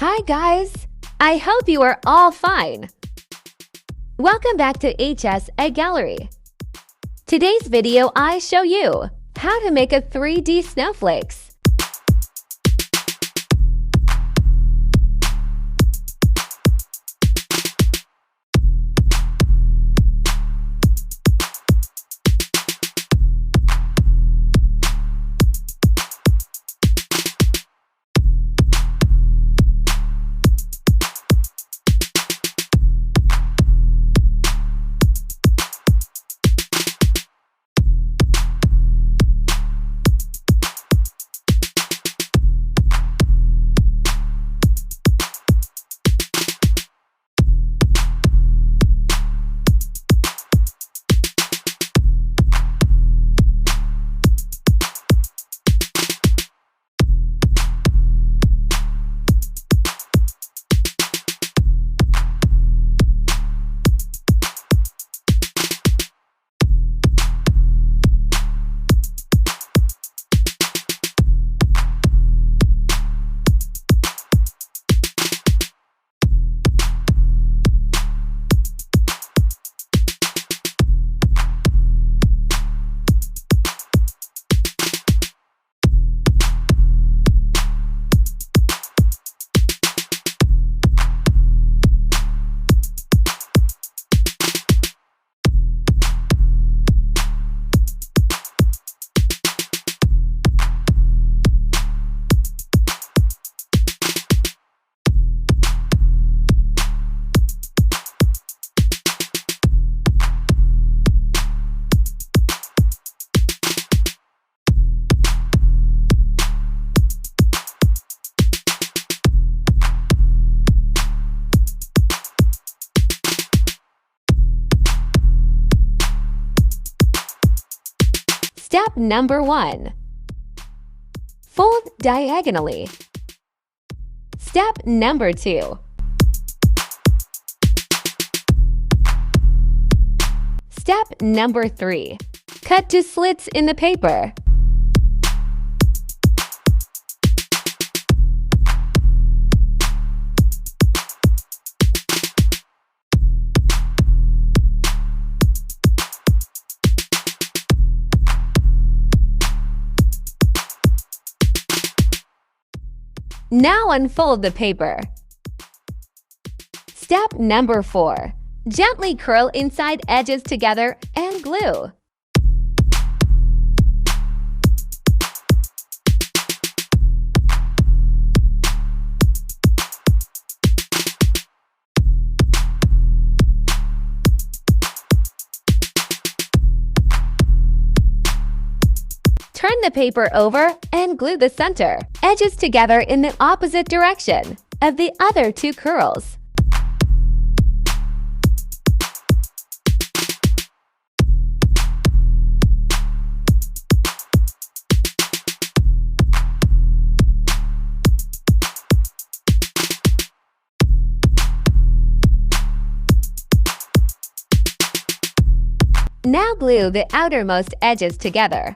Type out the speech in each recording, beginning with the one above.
Hi guys! I hope you are all fine. Welcome back to HS Egg Gallery. Today's video I show you how to make a 3D snowflakes. Step number 1. Fold diagonally. Step number 2. Step number 3. Cut to slits in the paper. Now unfold the paper. Step number 4. Gently curl inside edges together and glue. Turn the paper over and glue the center edges together in the opposite direction of the other two curls. Now glue the outermost edges together.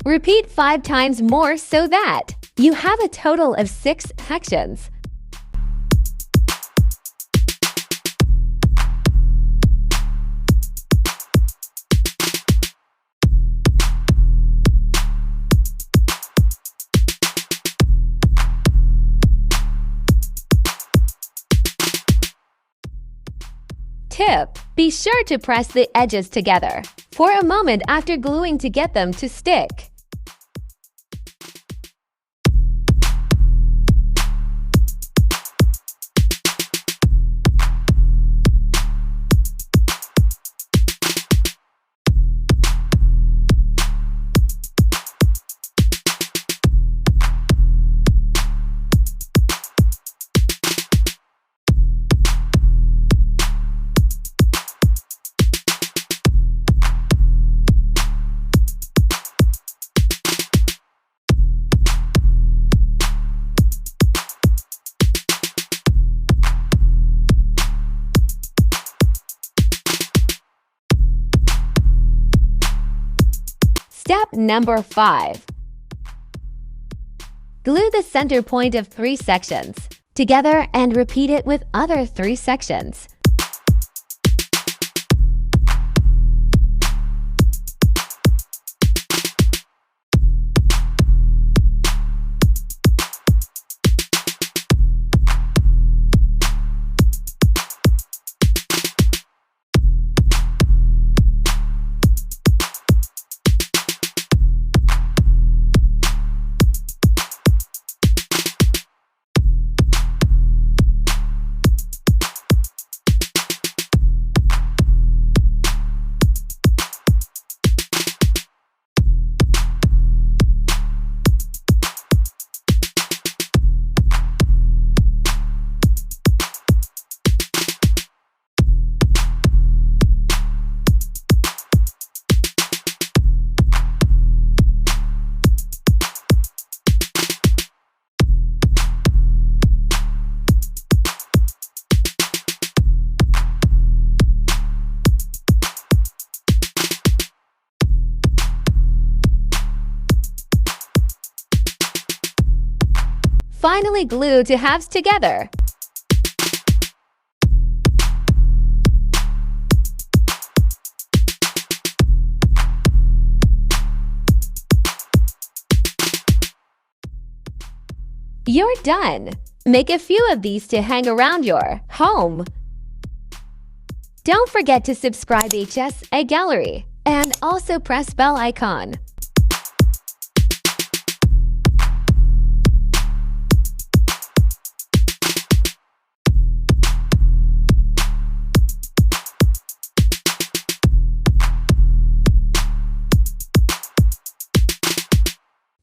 Repeat 5 times more so that you have a total of 6 sections. Tip: be sure to press the edges together for a moment after gluing to get them to stick. Step number 5. Glue the center point of 3 sections together and repeat it with other 3 sections. Finally glue two halves together. You're done! Make a few of these to hang around your home. Don't forget to subscribe HS A Gallery and also press bell icon.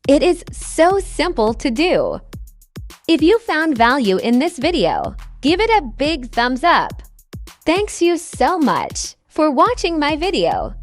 It is so simple to do. If you found value in this video, give it a big thumbs up. Thanks you so much for watching my video.